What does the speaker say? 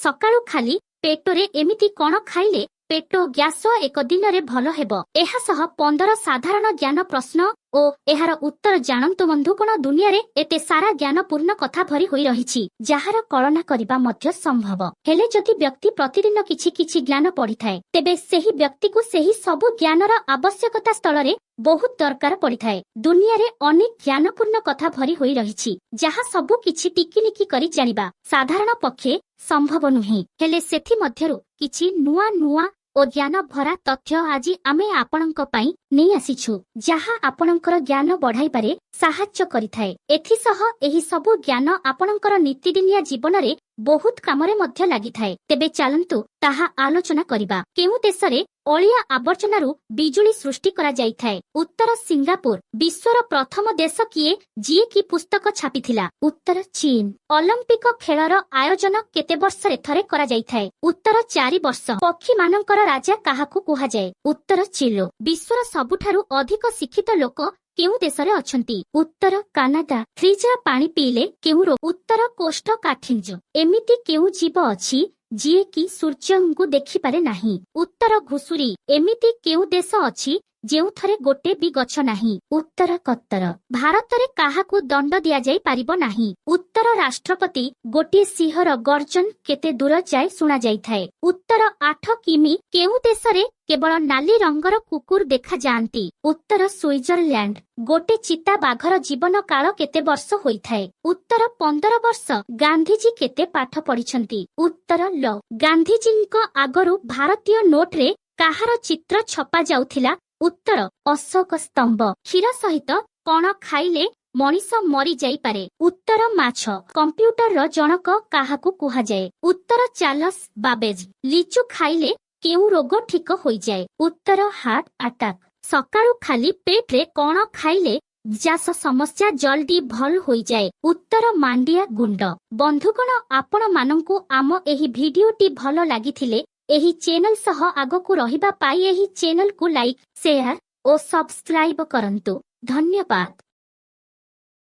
ସକାଳୁ ଖାଲି ପେଟରେ ଏମିତି କଣ ଖାଇଲେ ପେଟ ଗ୍ୟାସ ଏକ ଦିନରେ ଭଲ ହେବ? ଏହା ସହ 15 ସାଧାରଣ ଜ୍ଞାନ ପ୍ରଶ୍ନ ଓ ଏହାର ଉତ୍ତର ଜାଣନ୍ତୁ ବନ୍ଧୁ। କଣ ଦୁନିଆରେ ଏତେ ସାରା ଜ୍ଞାନପୂର୍ଣ୍ଣ କଥା ଭରି ହୋଇ ରହିଛି ଯାହାର କଳନା କରିବା ମଧ୍ୟ ସମ୍ଭବ। ହେଲେ ଯଦି ବ୍ୟକ୍ତି ପ୍ରତିଦିନ କିଛି କିଛି ଜ୍ଞାନ ପଢିଥାଏ ତେବେ ସେହି ବ୍ୟକ୍ତିକୁ ସେହି ସବୁ ଜ୍ଞାନର ଆବଶ୍ୟକତା ସ୍ଥଳରେ ବହୁତ ଦରକାର ପଡିଥାଏ। ଦୁନିଆରେ ଅନେକ ଜ୍ଞାନପୂର୍ଣ୍ଣ କଥା ଭରି ହୋଇ ରହିଛି ଯାହା ସବୁ କିଛି ଟିକିନିକି କରି ଜାଣିବା ସାଧାରଣ ପକ୍ଷେ ସମ୍ଭବ ନୁହେଁ। ହେଲେ ସେଥିମଧ୍ୟରୁ କିଛି ନୂଆ ନୂଆ ଓ ଜ୍ଞାନ ଭରା ତଥ୍ୟ ଆଜି ଆମେ ଆପଣଙ୍କ ପାଇଁ ନେଇ ଆସିଛୁ ଯାହା ଆପଣଙ୍କର ଜ୍ଞାନ ବଢାଇବାରେ ସାହାଯ୍ୟ କରିଥାଏ। ଏଥିସହ ଏହି ସବୁ ଜ୍ଞାନ ଆପଣଙ୍କର ନୀତିଦିନିଆ ଜୀବନରେ ବହୁତ କାମରେ ମଧ୍ୟ ଲାଗିଥାଏ। ତେବେ ଚାଲନ୍ତୁ ତାହା ଆଲୋଚନା କରିବା। କେଉଁ ଦେଶରେ ଅଳିଆ ଆବର୍ଜନାରୁ ବିଜୁଳି ସୃଷ୍ଟି କରାଯାଇଥାଏ? ଉତ୍ତର ସିଙ୍ଗାପୁର। ବିଶ୍ୱର ପ୍ରଥମ ଦେଶ କିଏ ଯିଏକି ପୁସ୍ତକ ଛାପିଥିଲା? ଉତ୍ତର ଚୀନ। ଅଲମ୍ପିକ ଖେଳର ଆୟୋଜନ କେତେ ବର୍ଷରେ ଥରେ କରାଯାଇଥାଏ? ଉତ୍ତର 4 ବର୍ଷ। ପକ୍ଷୀମାନଙ୍କର ରାଜା କାହାକୁ କୁହାଯାଏ? ଉତ୍ତର ଚିଲ। ବିଶ୍ୱର ସବୁଠାରୁ ଅଧିକ ଶିକ୍ଷିତ ଲୋକ କେଉଁ ଦେଶରେ ଅଛନ୍ତି? ଉତ୍ତର କାନାଡା। ଫ୍ରିଜର ପାଣି ପିଇଲେ କେଉଁ ରୋଗ? ଉତ୍ତର କୋଷ୍ଠକାଠିନ୍ୟ। ଏମିତି କେଉଁ ଜୀବ ଅଛି ଯିଏକି ସୂର୍ଯ୍ୟଙ୍କୁ ଦେଖିପାରେ ନାହିଁ? ଉତ୍ତର ଘୁଷୁରୀ। ଏମିତି କେଉଁ ଦେଶ ଅଛି ଯେଉଁଥିରେ ଗୋଟେ ବି ଗଛ ନାହିଁ? ଉତ୍ତର କତ୍ତର। ଭାରତରେ କାହାକୁ ଦଣ୍ଡ ଦିଆଯାଇ ପାରିବ ନାହିଁ? ଉତ୍ତର ରାଷ୍ଟ୍ରପତି। ଗୋଟିଏ ସିଂହର ଗର୍ଜନ କେତେ ଦୂର ଯାଏ ଶୁଣାଯାଇଥାଏ? ଉତ୍ତର 8 କିମି। କେଉଁ ଦେଶରେ କେବଳ ନାଲି ରଙ୍ଗର କୁକୁର ଦେଖାଯାଆନ୍ତି? ଉତ୍ତର ସୁଇଜରଲ୍ୟାଣ୍ଡ। ଗୋଟେ ଚିତା ବାଘର ଜୀବନ କାଳ କେତେ ବର୍ଷ ହୋଇଥାଏ? ଉତ୍ତର 15 ବର୍ଷ। ଗାନ୍ଧିଜୀ କେତେ ପାଠ ପଢିଛନ୍ତି? ଉତ୍ତର ଲ। ଗାନ୍ଧିଜୀଙ୍କ ଆଗରୁ ଭାରତୀୟ ନୋଟରେ କାହାର ଚିତ୍ର ଛପା ଯାଉଥିଲା? ଉତ୍ତର ଅଶୋକ ସ୍ତମ୍ଭ। କ୍ଷୀର ସହିତ କଣ ଖାଇଲେ ମଣିଷ ମରି ଯାଇପାରେ? ଉତ୍ତର ମାଛ। କମ୍ପ୍ୟୁଟରର ଜଣକ କାହାକୁ କୁହାଯାଏ? ଉତ୍ତର ଚାର୍ଲସ ବାବେଜ। ଲିଚୁ ଖାଇଲେ କେଉଁ ରୋଗ ଠିକ ହୋଇଯାଏ? ଉତ୍ତର ହାର୍ଟ ଆଟାକ। ସକାଳୁ ଖାଲି ପେଟରେ କଣ ଖାଇଲେ ଗ୍ୟାସ ସମସ୍ୟା ଜଲ୍ଦି ଭଲ ହୋଇଯାଏ? ଉତ୍ତର ମାଣ୍ଡିଆ ଗୁଣ୍ଡ। ବନ୍ଧୁଗଣ, ଆପଣମାନଙ୍କୁ ଆମ ଏହି ଭିଡିଓଟି ଭଲ ଲାଗିଥିଲେ ଏହି ଚ୍ୟାନେଲ ସହ ଆଗକୁ ରହିବା ପାଇଁ ଏହି ଚ୍ୟାନେଲକୁ ଲାଇକ୍, ସେୟାର ଓ ସବସ୍କ୍ରାଇବ କରନ୍ତୁ। ଧନ୍ୟବାଦ।